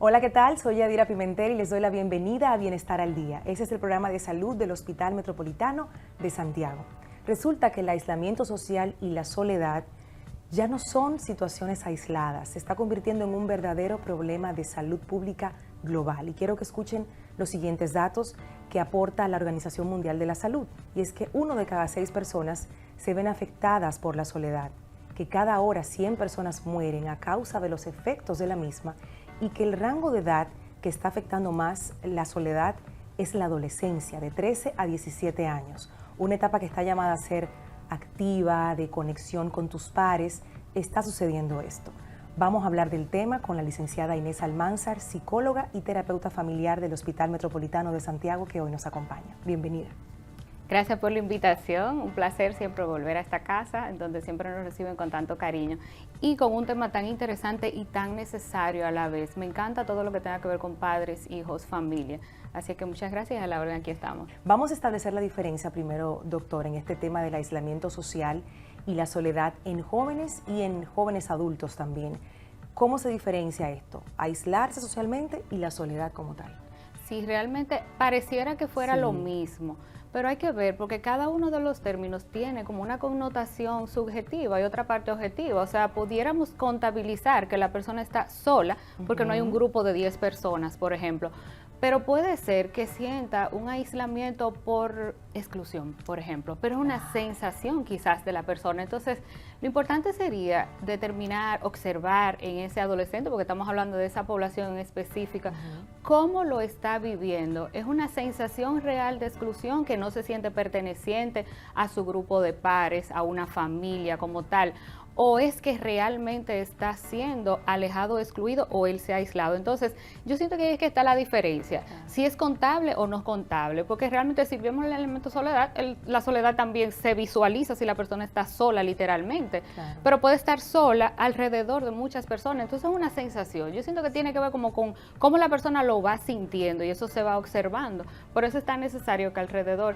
Hola, ¿qué tal? Soy Yadira Pimentel y les doy la bienvenida a Bienestar al Día. Ese es el programa de salud del Hospital Metropolitano de Santiago. Resulta que el aislamiento social y la soledad ya no son situaciones aisladas, se está convirtiendo en un verdadero problema de salud pública global. Y quiero que escuchen los siguientes datos que aporta la Organización Mundial de la Salud. Y es que 1 de cada 6 personas se ven afectadas por la soledad, que cada hora 100 personas mueren a causa de los efectos de la misma y que el rango de edad que está afectando más la soledad es la adolescencia, de 13 a 17 años. Una etapa que está llamada a ser activa, de conexión con tus pares. Está sucediendo esto. Vamos a hablar del tema con la licenciada Inés Almanzar, psicóloga y terapeuta familiar del Hospital Metropolitano de Santiago, que hoy nos acompaña. Bienvenida. Gracias por la invitación, un placer siempre volver a esta casa, en donde siempre nos reciben con tanto cariño y con un tema tan interesante y tan necesario a la vez. Me encanta todo lo que tenga que ver con padres, hijos, familia, así que muchas gracias, a la orden aquí estamos. Vamos a establecer la diferencia primero, doctor, en este tema del aislamiento social y la soledad en jóvenes y en jóvenes adultos también. ¿Cómo se diferencia esto? Aislarse socialmente y la soledad como tal. Sí, realmente pareciera que fuera lo mismo, pero hay que ver porque cada uno de los términos tiene como una connotación subjetiva y otra parte objetiva. O sea, pudiéramos contabilizar que la persona está sola porque no hay un grupo de 10 personas, por ejemplo. Pero puede ser que sienta un aislamiento por exclusión, por ejemplo, pero es una sensación quizás de la persona. Entonces, lo importante sería determinar, observar en ese adolescente, porque estamos hablando de esa población específica, cómo lo está viviendo. ¿Es una sensación real de exclusión, que no se siente perteneciente a su grupo de pares, a una familia como tal? ¿O es que realmente está siendo alejado, excluido, o él se ha aislado? Entonces, yo siento que ahí es que está la diferencia, si es contable o no es contable, porque realmente si vemos el elemento soledad, la soledad también se visualiza si la persona está sola literalmente, pero puede estar sola alrededor de muchas personas, entonces es una sensación. Yo siento que tiene que ver como con cómo la persona lo va sintiendo y eso se va observando, por eso es tan necesario que alrededor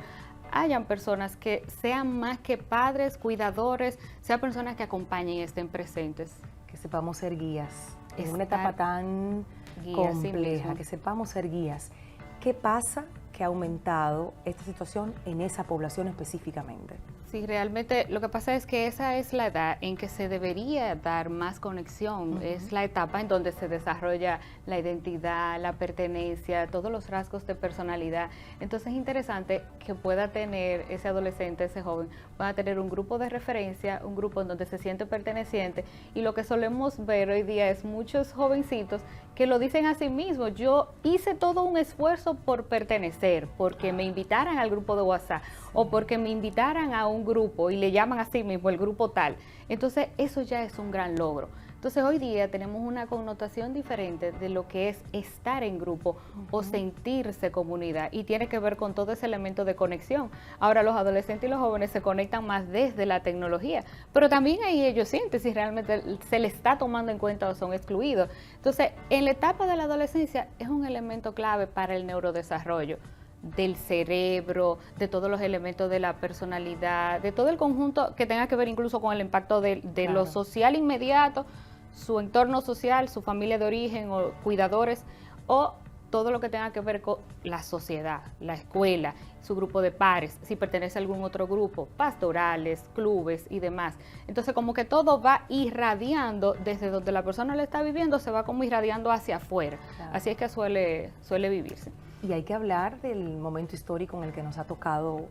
hayan personas que sean más que padres, cuidadores, sean personas que acompañen y estén presentes. Que sepamos ser guías en una etapa tan compleja, que sepamos ser guías. ¿Qué pasa que ha aumentado esta situación en esa población específicamente? Sí, realmente lo que pasa es que esa es la edad en que se debería dar más conexión, es la etapa en donde se desarrolla la identidad, la pertenencia, todos los rasgos de personalidad. Entonces es interesante que pueda tener ese adolescente, ese joven, pueda tener un grupo de referencia, un grupo en donde se siente perteneciente, y lo que solemos ver hoy día es muchos jovencitos que lo dicen a sí mismos: yo hice todo un esfuerzo por pertenecer, porque me invitaran al grupo de WhatsApp o porque me invitaran a un grupo y le llaman a sí mismo el grupo tal. Entonces eso ya es un gran logro. Entonces hoy día tenemos una connotación diferente de lo que es estar en grupo o sentirse comunidad, y tiene que ver con todo ese elemento de conexión. Ahora los adolescentes y los jóvenes se conectan más desde la tecnología, pero también ahí ellos sienten si realmente se les está tomando en cuenta o son excluidos. Entonces en la etapa de la adolescencia es un elemento clave para el neurodesarrollo del cerebro, de todos los elementos de la personalidad, de todo el conjunto que tenga que ver incluso con el impacto de lo social inmediato, su entorno social, su familia de origen o cuidadores, o todo lo que tenga que ver con la sociedad, la escuela, su grupo de pares, si pertenece a algún otro grupo, pastorales, clubes y demás. Entonces como que todo va irradiando desde donde la persona lo está viviendo, se va como irradiando hacia afuera. Así es que suele vivirse. Y hay que hablar del momento histórico en el que nos ha tocado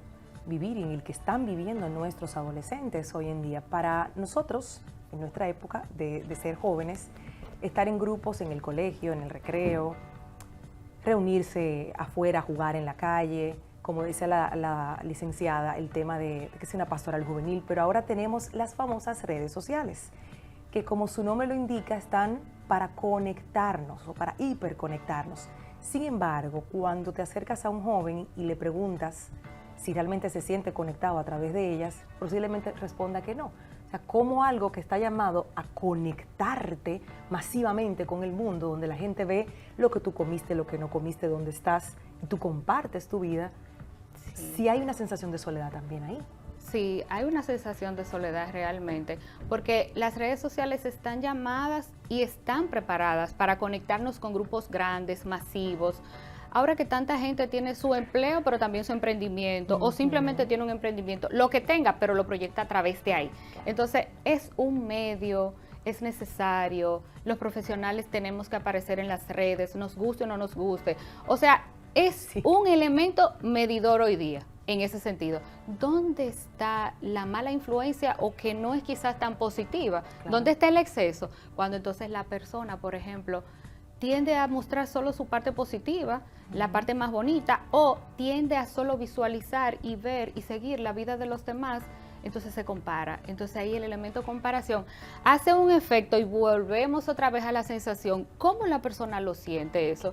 vivir y en el que están viviendo nuestros adolescentes hoy en día. Para nosotros, en nuestra época de ser jóvenes, estar en grupos en el colegio, en el recreo, reunirse afuera, jugar en la calle, como dice la licenciada, el tema de que es una pastoral juvenil, pero ahora tenemos las famosas redes sociales, que como su nombre lo indica, están para conectarnos o para hiperconectarnos. Sin embargo, cuando te acercas a un joven y le preguntas si realmente se siente conectado a través de ellas, posiblemente responda que no. O sea, como algo que está llamado a conectarte masivamente con el mundo, donde la gente ve lo que tú comiste, lo que no comiste, dónde estás, y tú compartes tu vida, sí hay una sensación de soledad también ahí. Sí, hay una sensación de soledad realmente, porque las redes sociales están llamadas y están preparadas para conectarnos con grupos grandes, masivos. Ahora que tanta gente tiene su empleo, pero también su emprendimiento, o simplemente tiene un emprendimiento, lo que tenga, pero lo proyecta a través de ahí. Entonces, es un medio, es necesario, los profesionales tenemos que aparecer en las redes, nos guste o no nos guste. O sea, es un elemento medidor hoy día, en ese sentido. ¿Dónde está la mala influencia o que no es quizás tan positiva? Claro. ¿Dónde está el exceso? Cuando entonces la persona, por ejemplo, tiende a mostrar solo su parte positiva, la parte más bonita, o tiende a solo visualizar y ver y seguir la vida de los demás, entonces se compara. Entonces ahí el elemento comparación hace un efecto y volvemos otra vez a la sensación, ¿cómo la persona lo siente eso?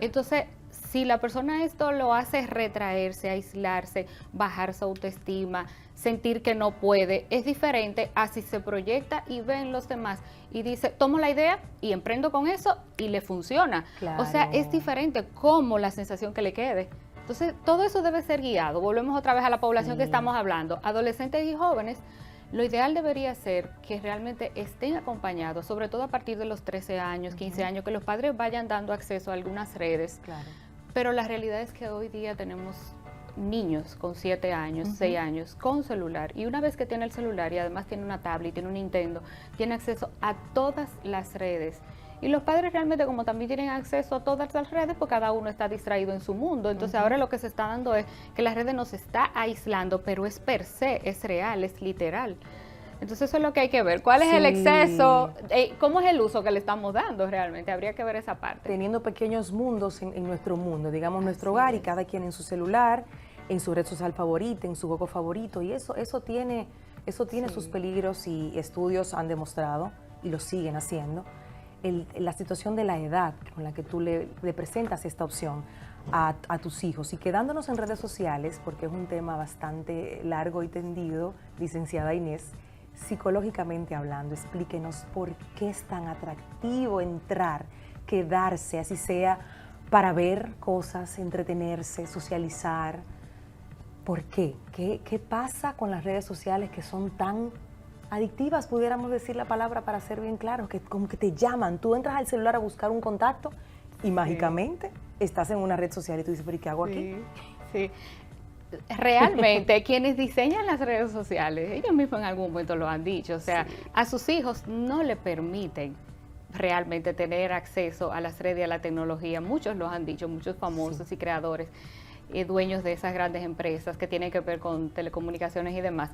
Entonces, si la persona esto lo hace retraerse, aislarse, bajar su autoestima, sentir que no puede, es diferente a si se proyecta y ve en los demás y dice, tomo la idea y emprendo con eso y le funciona. Claro. O sea, es diferente como la sensación que le quede. Entonces, todo eso debe ser guiado. Volvemos otra vez a la población que estamos hablando, adolescentes y jóvenes. Lo ideal debería ser que realmente estén acompañados, sobre todo a partir de los 13 años, 15 años, que los padres vayan dando acceso a algunas redes. Claro. Pero la realidad es que hoy día tenemos niños con 7 años, 6 años, con celular. Y una vez que tiene el celular y además tiene una tablet, tiene un Nintendo, tiene acceso a todas las redes. Y los padres realmente, como también tienen acceso a todas las redes, pues cada uno está distraído en su mundo. Entonces ahora lo que se está dando es que las redes nos está aislando, pero es per se, es real, es literal. Entonces eso es lo que hay que ver. ¿Cuál es el exceso? ¿Cómo es el uso que le estamos dando realmente? Habría que ver esa parte. Teniendo pequeños mundos en nuestro mundo, digamos nuestro hogar, y cada quien en su celular, en su red social favorita, en su juego favorito, y eso tiene sus peligros, y estudios han demostrado, y lo siguen haciendo, la situación de la edad con la que tú le presentas esta opción a tus hijos. Y quedándonos en redes sociales, porque es un tema bastante largo y tendido, licenciada Inés, psicológicamente hablando, explíquenos por qué es tan atractivo entrar, quedarse, así sea para ver cosas, entretenerse, socializar. ¿Por qué? ¿Qué pasa con las redes sociales que son tan adictivas, pudiéramos decir la palabra para ser bien claros, que como que te llaman? Tú entras al celular a buscar un contacto y mágicamente estás en una red social y tú dices, ¿pero y qué hago aquí? Sí. Realmente, quienes diseñan las redes sociales, ellos mismos en algún momento lo han dicho, o sea, a sus hijos no le permiten realmente tener acceso a las redes y a la tecnología. Muchos lo han dicho, muchos famosos y creadores, dueños de esas grandes empresas que tienen que ver con telecomunicaciones y demás.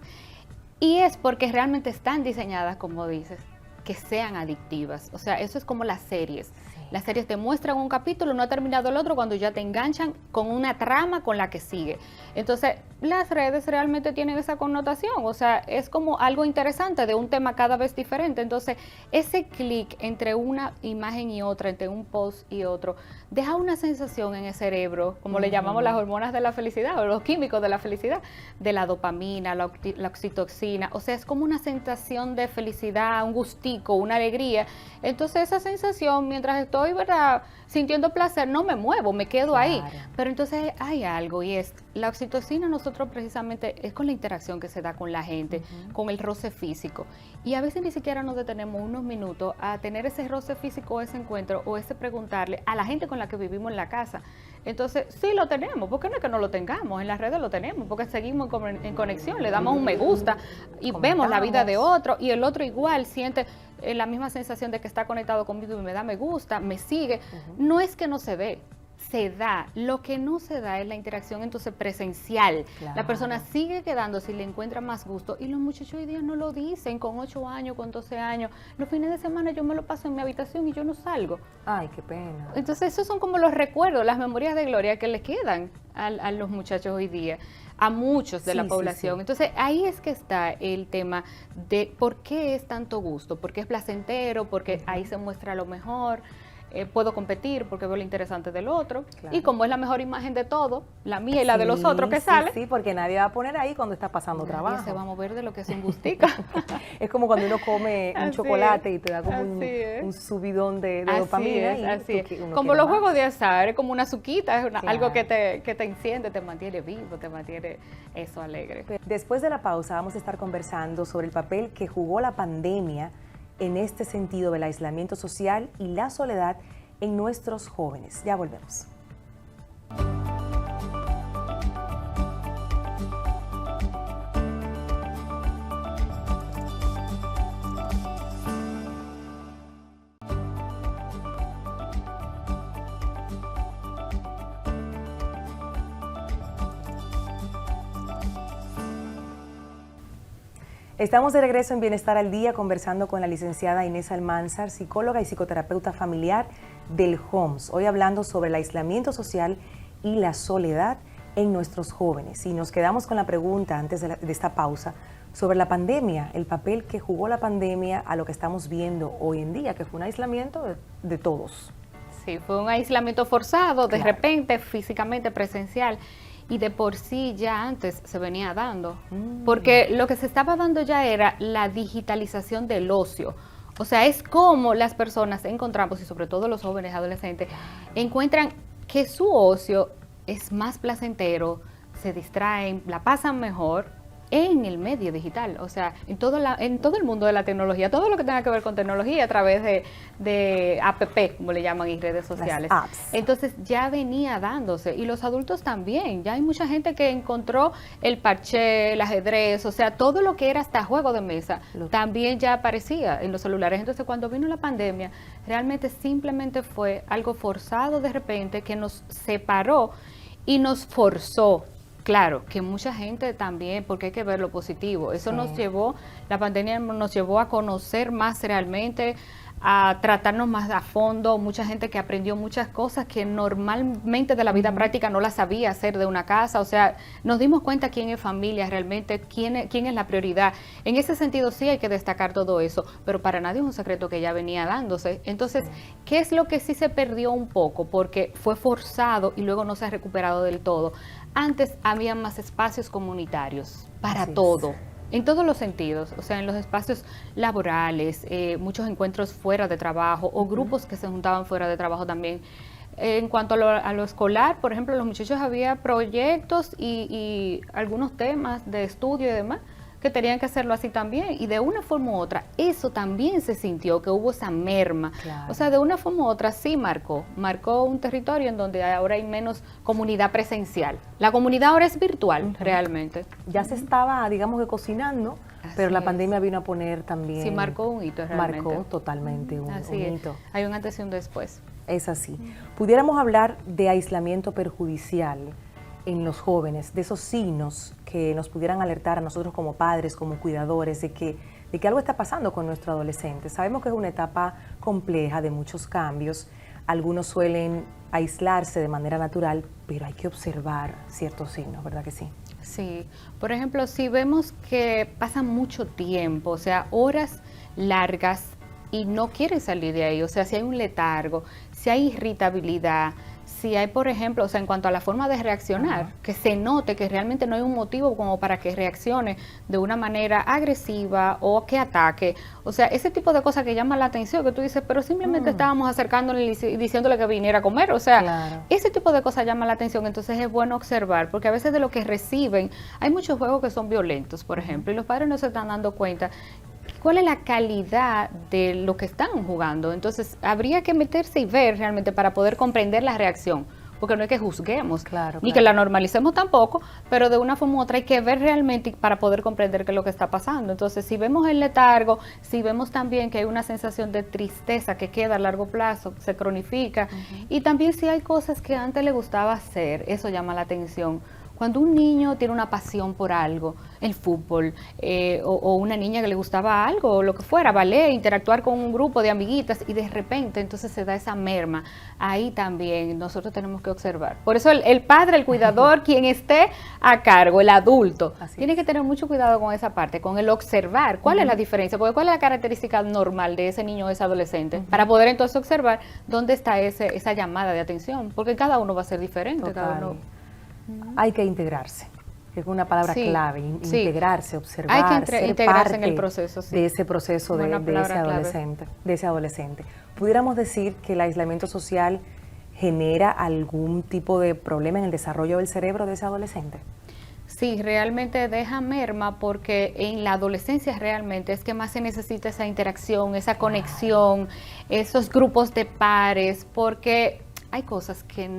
Y es porque realmente están diseñadas, como dices, que sean adictivas. O sea, eso es como las series. Las series te muestran un capítulo, no ha terminado el otro, cuando ya te enganchan con una trama con la que sigue. Entonces, las redes realmente tienen esa connotación, o sea, es como algo interesante de un tema cada vez diferente. Entonces, ese clic entre una imagen y otra, entre un post y otro, deja una sensación en el cerebro, como le llamamos las hormonas de la felicidad, o los químicos de la felicidad, de la dopamina, la oxitocina. O sea, es como una sensación de felicidad, un gustico, una alegría. Entonces, esa sensación, mientras estoy, ¿verdad?, sintiendo placer, no me muevo, me quedo ahí. Pero entonces hay algo, y es la oxitocina. Nosotros precisamente es con la interacción que se da con la gente, con el roce físico. Y a veces ni siquiera nos detenemos unos minutos a tener ese roce físico, ese encuentro, o ese preguntarle a la gente con la que vivimos en la casa. Entonces, sí lo tenemos, porque no es que no lo tengamos, en las redes lo tenemos, porque seguimos en conexión, le damos un me gusta y vemos la vida de otro, y el otro igual siente la misma sensación de que está conectado conmigo y me da me gusta, me sigue. No es que no se dé, se da. Lo que no se da es la interacción entonces presencial. La persona sigue quedándose y le encuentra más gusto, y los muchachos hoy día no lo dicen, con 8 años, con 12 años. Los fines de semana yo me lo paso en mi habitación y yo no salgo. Ay, qué pena. Entonces esos son como los recuerdos, las memorias de gloria que le quedan a los muchachos hoy día, a muchos de la población. Entonces ahí es que está el tema de por qué es tanto gusto, porque es placentero, porque ahí se muestra lo mejor. puedo competir porque veo lo interesante del otro, Claro. y como es la mejor imagen de todo, la mía y la de los otros que sale, Sí, porque nadie va a poner ahí cuando está pasando nadie trabajo. se va a mover de lo que es un gustica. Es como cuando uno come un Así chocolate es, y te da como así es. un subidón de Así dopamina. es, y así tú es. uno Como quiere los más. juegos de azar, es como una azuquita, es algo Claro. que te enciende, te mantiene vivo, te mantiene eso alegre. Después de la pausa vamos a estar conversando sobre el papel que jugó la pandemia en este sentido del aislamiento social y la soledad en nuestros jóvenes. Ya volvemos. Estamos de regreso en Bienestar al Día conversando con la licenciada Inés Almanzar, psicóloga y psicoterapeuta familiar del HOMS. Hoy hablando sobre el aislamiento social y la soledad en nuestros jóvenes. Y nos quedamos con la pregunta antes de esta pausa sobre la pandemia, el papel que jugó la pandemia a lo que estamos viendo hoy en día, que fue un aislamiento de todos. Sí, fue un aislamiento forzado, de Claro. repente, físicamente, presencial, y de por sí ya antes se venía dando, porque lo que se estaba dando ya era la digitalización del ocio. O sea, es como las personas encontramos, y sobre todo los jóvenes adolescentes, encuentran que su ocio es más placentero, se distraen, la pasan mejor en el medio digital, o sea, en todo el mundo de la tecnología, todo lo que tenga que ver con tecnología a través de app, como le llaman, y redes sociales. Las apps. Entonces ya venía dándose, y los adultos también, ya hay mucha gente que encontró el parché, el ajedrez, o sea, todo lo que era hasta juego de mesa, también ya aparecía en los celulares. Entonces cuando vino la pandemia, realmente simplemente fue algo forzado de repente que nos separó y nos forzó. Claro, que mucha gente también, porque hay que ver lo positivo, eso nos llevó, la pandemia nos llevó a conocer más realmente, a tratarnos más a fondo, mucha gente que aprendió muchas cosas que normalmente de la vida práctica no las sabía hacer de una casa, o sea, nos dimos cuenta quién es familia realmente, quién es la prioridad. En ese sentido sí hay que destacar todo eso, pero para nadie es un secreto que ya venía dándose. Entonces, ¿qué es lo que sí se perdió un poco? Porque fue forzado y luego no se ha recuperado del todo. Antes había más espacios comunitarios para Así es. todo. En todos los sentidos, o sea, en los espacios laborales, muchos encuentros fuera de trabajo o grupos que se juntaban fuera de trabajo también. En cuanto a lo escolar, por ejemplo, los muchachos había proyectos y algunos temas de estudio y demás que tenían que hacerlo así también, y de una forma u otra, eso también se sintió, que hubo esa merma. Claro. O sea, de una forma u otra sí marcó un territorio en donde ahora hay menos comunidad presencial. La comunidad ahora es virtual, realmente. Ya se estaba, digamos que cocinando, Así pero la es. pandemia vino a poner también... Sí, marcó un hito realmente. Marcó totalmente un Así es. hito. Hay un antes y un después. Es así. Pudiéramos hablar de aislamiento perjudicial en los jóvenes, de esos signos que nos pudieran alertar a nosotros como padres, como cuidadores, de que algo está pasando con nuestro adolescente. Sabemos que es una etapa compleja de muchos cambios. Algunos suelen aislarse de manera natural, pero hay que observar ciertos signos, ¿verdad que sí? Sí, por ejemplo, si vemos que pasa mucho tiempo, o sea, horas largas y no quieren salir de ahí, o sea, si hay un letargo, si hay irritabilidad, si hay, por ejemplo, o sea, en cuanto a la forma de reaccionar, que se note que realmente no hay un motivo como para que reaccione de una manera agresiva o que ataque, o sea, ese tipo de cosas que llaman la atención, que tú dices, pero simplemente estábamos acercándole y diciéndole que viniera a comer, o sea, Claro. ese tipo de cosas llaman la atención, entonces es bueno observar, porque a veces de lo que reciben, hay muchos juegos que son violentos, por ejemplo, y los padres no se están dando cuenta cuál es la calidad de lo que están jugando. Entonces, habría que meterse y ver realmente para poder comprender la reacción, porque no es que juzguemos, Claro, ni claro. que la normalicemos tampoco, pero de una forma u otra hay que ver realmente para poder comprender qué es lo que está pasando. Entonces, si vemos el letargo, si vemos también que hay una sensación de tristeza que queda a largo plazo, se cronifica, y también si hay cosas que antes le gustaba hacer, eso llama la atención. Cuando un niño tiene una pasión por algo, el fútbol, o una niña que le gustaba algo, o lo que fuera, ballet, interactuar con un grupo de amiguitas, y de repente entonces se da esa merma, ahí también nosotros tenemos que observar. Por eso el padre, el cuidador, quien esté a cargo, el adulto, tiene que tener mucho cuidado con esa parte, con el observar cuál es la diferencia, porque cuál es la característica normal de ese niño o ese adolescente, para poder entonces observar dónde está esa llamada de atención, porque cada uno va a ser diferente. Cada uno. Hay que integrarse, que es una palabra clave, integrarse, observar, hay que ser integrarse parte en el proceso, de ese proceso de ese adolescente. ¿Pudiéramos decir que el aislamiento social genera algún tipo de problema en el desarrollo del cerebro de ese adolescente? Sí, realmente deja merma, porque en la adolescencia realmente es que más se necesita esa interacción, esa conexión, esos grupos de pares, porque hay cosas que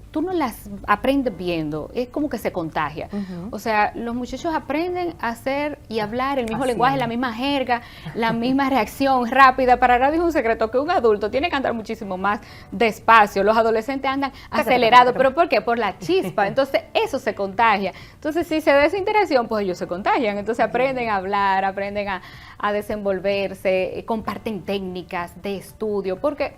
tú no las aprendes viendo, es como que se contagia. O sea, los muchachos aprenden a hacer y hablar el mismo lenguaje, la misma jerga, la misma reacción rápida. Para nadie es un secreto que un adulto tiene que andar muchísimo más despacio. Los adolescentes andan acelerados, ¿pero por qué? Por la chispa. Entonces, eso se contagia. Entonces, si se da esa interacción, pues ellos se contagian. Entonces, aprenden a hablar, aprenden a desenvolverse, comparten técnicas de estudio, porque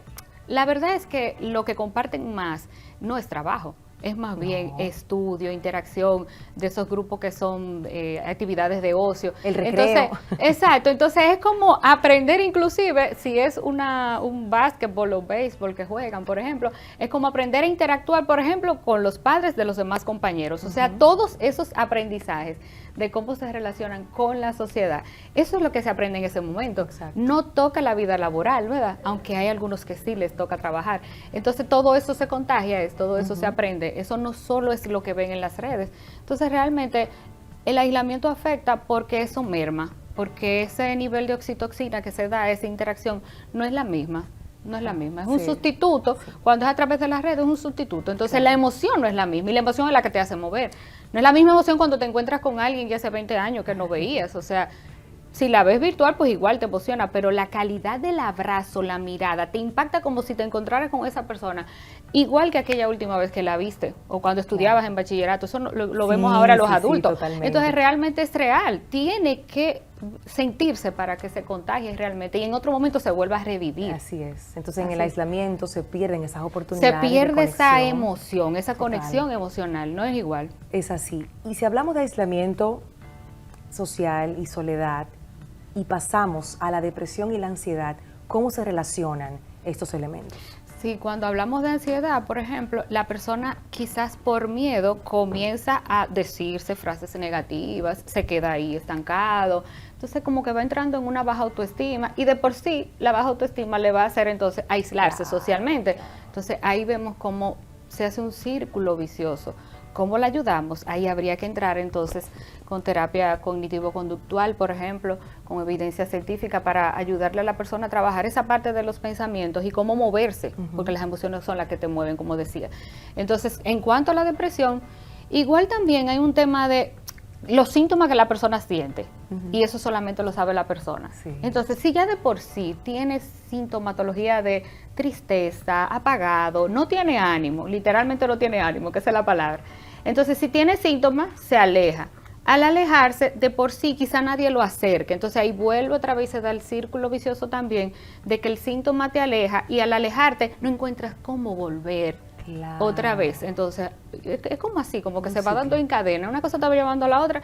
la verdad es que lo que comparten más no es trabajo, es más bien estudio, interacción de esos grupos que son actividades de ocio. El recreo. Entonces, exacto, entonces es como aprender, inclusive si es un básquetbol o béisbol que juegan, por ejemplo, es como aprender a interactuar, por ejemplo, con los padres de los demás compañeros. O sea, todos esos aprendizajes de cómo se relacionan con la sociedad. Eso es lo que se aprende en ese momento. Exacto. No toca la vida laboral, ¿verdad? Aunque hay algunos que sí les toca trabajar. Entonces todo eso se contagia, todo eso se aprende. Eso no solo es lo que ven en las redes. Entonces realmente el aislamiento afecta porque eso merma, porque ese nivel de oxitocina que se da, esa interacción, no es la misma. No es la misma, es un sustituto. Cuando es a través de las redes es un sustituto. Entonces la emoción no es la misma, y la emoción es la que te hace mover. No es la misma emoción cuando te encuentras con alguien que hace 20 años que no veías. O sea, si la ves virtual, pues igual te emociona, pero la calidad del abrazo, la mirada, te impacta como si te encontraras con esa persona, igual que aquella última vez que la viste, o cuando estudiabas en bachillerato. Eso lo vemos ahora los adultos. Entonces realmente es real, tiene que sentirse para que se contagie realmente, y en otro momento se vuelva a revivir. Así es. Entonces en el aislamiento se pierden esas oportunidades. Se pierde esa emoción, esa conexión emocional, no es igual. Es así. Y si hablamos de aislamiento social y soledad, y pasamos a la depresión y la ansiedad, ¿cómo se relacionan estos elementos? Sí, cuando hablamos de ansiedad, por ejemplo, la persona quizás por miedo comienza a decirse frases negativas, se queda ahí estancado, entonces como que va entrando en una baja autoestima, y de por sí la baja autoestima le va a hacer entonces aislarse socialmente. Entonces ahí vemos cómo se hace un círculo vicioso. ¿Cómo la ayudamos? Ahí habría que entrar entonces con terapia cognitivo-conductual, por ejemplo, con evidencia científica, para ayudarle a la persona a trabajar esa parte de los pensamientos y cómo moverse, porque las emociones son las que te mueven, como decía. Entonces, en cuanto a la depresión, igual también hay un tema de los síntomas que la persona siente, y eso solamente lo sabe la persona. Entonces, si ya de por sí tiene sintomatología de tristeza, apagado, no tiene ánimo, literalmente no tiene ánimo, que esa es la palabra. Entonces, si tiene síntomas, se aleja. Al alejarse, de por sí, quizá nadie lo acerque. Entonces, ahí vuelve otra vez, se da el círculo vicioso también, de que el síntoma te aleja, y al alejarte no encuentras cómo volver otra vez. Entonces, es como así, como que se va dando en cadena. Una cosa está llevando a la otra,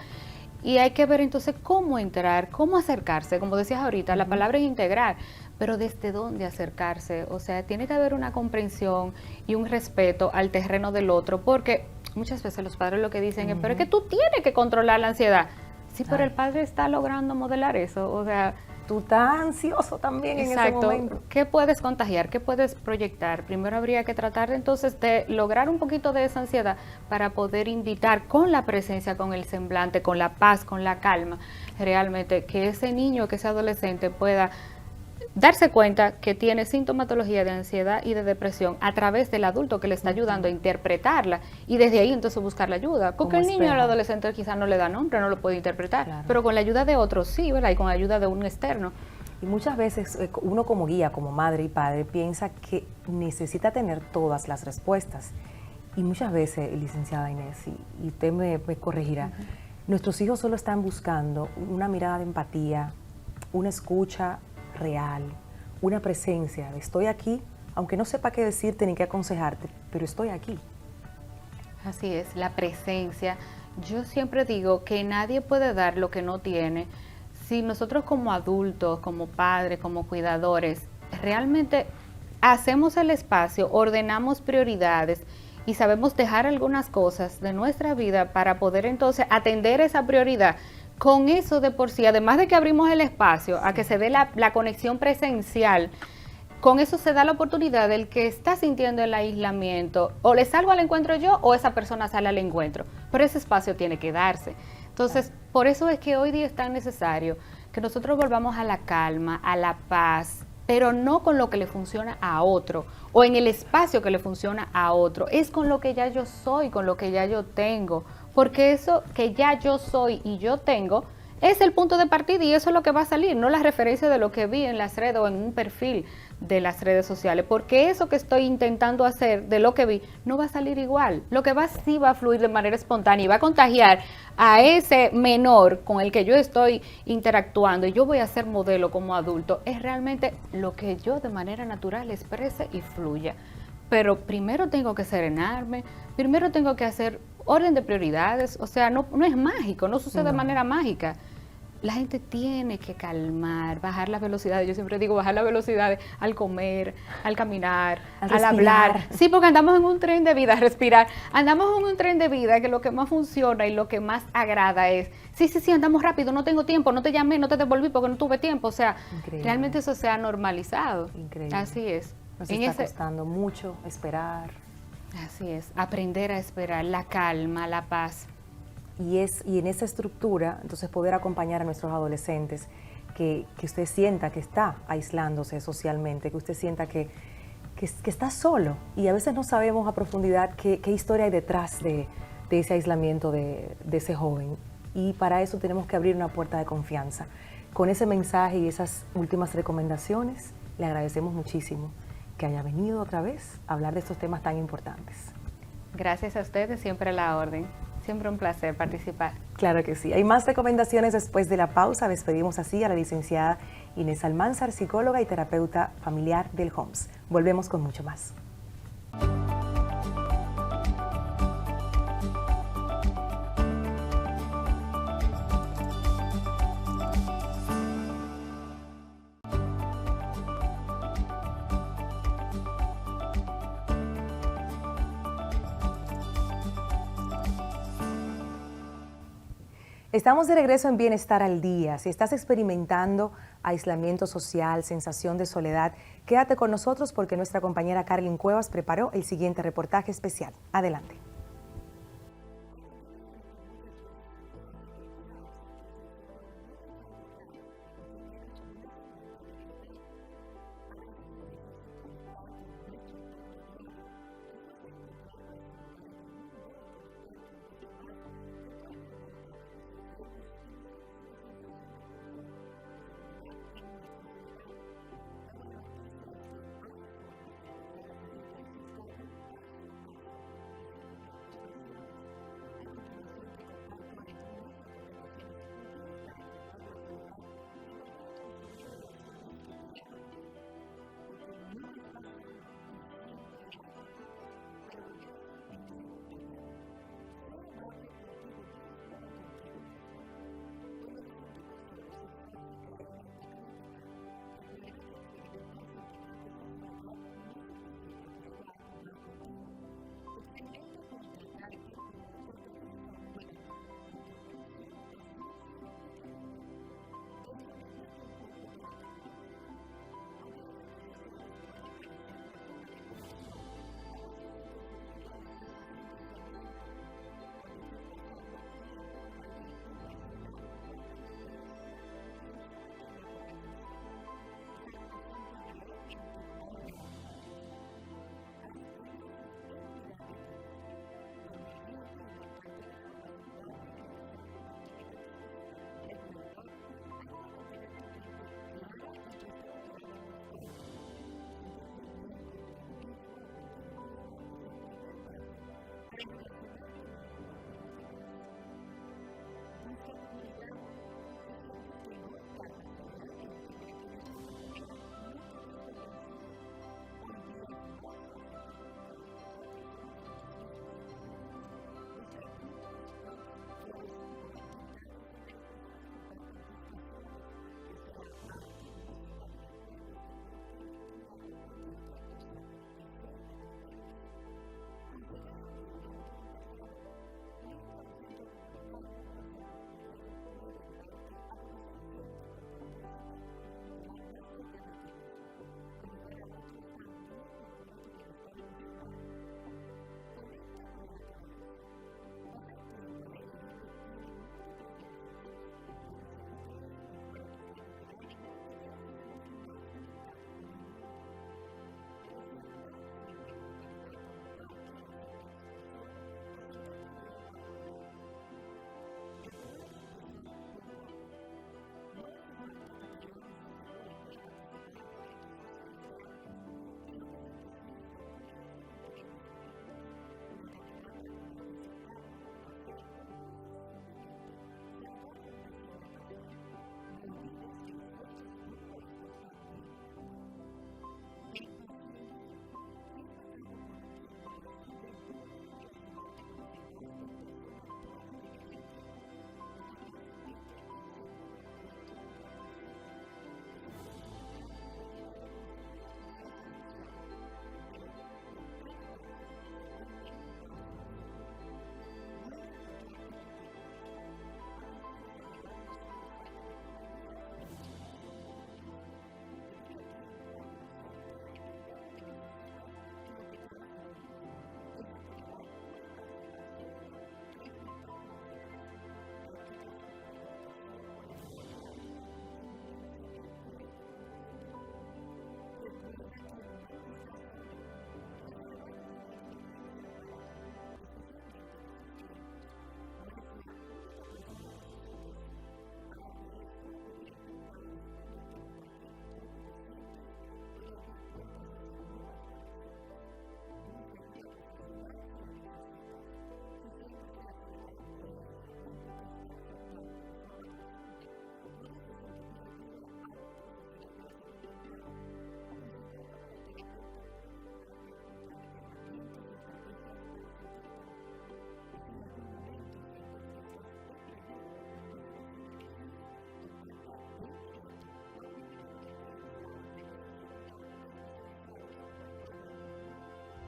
y hay que ver entonces cómo entrar, cómo acercarse. Como decías ahorita, la palabra es integrar, pero ¿desde dónde acercarse? O sea, tiene que haber una comprensión y un respeto al terreno del otro, porque muchas veces los padres lo que dicen es, pero es que tú tienes que controlar la ansiedad. Sí, pero el padre está logrando modelar eso. O sea, tú estás ansioso también en ese momento. ¿Qué puedes contagiar? ¿Qué puedes proyectar? Primero habría que tratar entonces de lograr un poquito de esa ansiedad para poder invitar con la presencia, con el semblante, con la paz, con la calma, realmente que ese niño, que ese adolescente pueda darse cuenta que tiene sintomatología de ansiedad y de depresión a través del adulto que le está ayudando a interpretarla, y desde ahí entonces buscar la ayuda, porque el niño o el adolescente quizás no le da nombre, no lo puede interpretar, pero con la ayuda de otros sí, ¿verdad? Y con la ayuda de un externo. Y muchas veces uno como guía, como madre y padre, piensa que necesita tener todas las respuestas, Y muchas veces, licenciada Inés, y usted me corregirá, nuestros hijos solo están buscando una mirada de empatía, una escucha real, una presencia de estoy aquí, aunque no sepa qué decirte ni qué aconsejarte, pero estoy aquí. Así es, la presencia. Yo siempre digo que nadie puede dar lo que no tiene. Si nosotros como adultos, como padres, como cuidadores, realmente hacemos el espacio, ordenamos prioridades y sabemos dejar algunas cosas de nuestra vida para poder entonces atender esa prioridad, con eso de por sí, además de que abrimos el espacio a que se dé la conexión presencial, con eso se da la oportunidad del que está sintiendo el aislamiento, o le salgo al encuentro yo o esa persona sale al encuentro, pero ese espacio tiene que darse. Entonces, por eso es que hoy día es tan necesario que nosotros volvamos a la calma, a la paz, pero no con lo que le funciona a otro o en el espacio que le funciona a otro, es con lo que ya yo soy, con lo que ya yo tengo, porque eso que ya yo soy y yo tengo es el punto de partida y eso es lo que va a salir, no la referencia de lo que vi en las redes o en un perfil de las redes sociales, porque eso que estoy intentando hacer de lo que vi no va a salir igual. Lo que va sí va a fluir de manera espontánea y va a contagiar a ese menor con el que yo estoy interactuando y yo voy a ser modelo como adulto, es realmente lo que yo de manera natural exprese y fluya. Pero primero tengo que serenarme, primero tengo que hacer orden de prioridades, o sea, no es mágico, no sucede de manera mágica. La gente tiene que calmar, bajar las velocidades. Yo siempre digo bajar las velocidades al comer, al caminar, al hablar. Sí, porque andamos en un tren de vida, respirar. Andamos en un tren de vida que lo que más funciona y lo que más agrada es, sí, andamos rápido, no tengo tiempo, no te llamé, no te devolví porque no tuve tiempo. O sea, realmente eso se ha normalizado. Increíble. Así es. Nos está costando mucho esperar. Así es, aprender a esperar, la calma, la paz. Y en esa estructura, entonces poder acompañar a nuestros adolescentes, que usted sienta que está aislándose socialmente, que usted sienta que está solo. Y a veces no sabemos a profundidad qué historia hay detrás de ese aislamiento de ese joven. Y para eso tenemos que abrir una puerta de confianza. Con ese mensaje y esas últimas recomendaciones, le agradecemos muchísimo que haya venido otra vez a hablar de estos temas tan importantes. Gracias a ustedes, siempre a la orden. Siempre un placer participar. Claro que sí. Hay más recomendaciones después de la pausa. Despedimos así a la licenciada Inés Almanzar, psicóloga y terapeuta familiar del HOMS. Volvemos con mucho más. Estamos de regreso en Bienestar al Día. Si estás experimentando aislamiento social, sensación de soledad, quédate con nosotros porque nuestra compañera Carlin Cuevas preparó el siguiente reportaje especial. Adelante.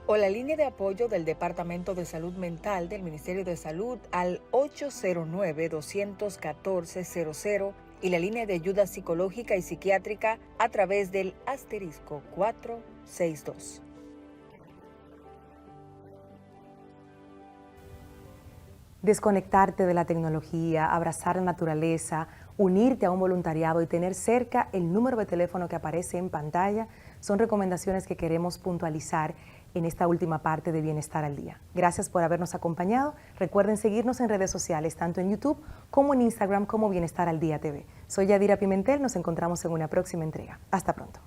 o la línea de apoyo del Departamento de Salud Mental del Ministerio de Salud al 809-214-00 y la línea de ayuda psicológica y psiquiátrica a través del *462. Desconectarte de la tecnología, abrazar la naturaleza, unirte a un voluntariado y tener cerca el número de teléfono que aparece en pantalla son recomendaciones que queremos puntualizar en esta última parte de Bienestar al Día. Gracias por habernos acompañado. Recuerden seguirnos en redes sociales, tanto en YouTube como en Instagram como Bienestar al Día TV. Soy Yadira Pimentel, nos encontramos en una próxima entrega. Hasta pronto.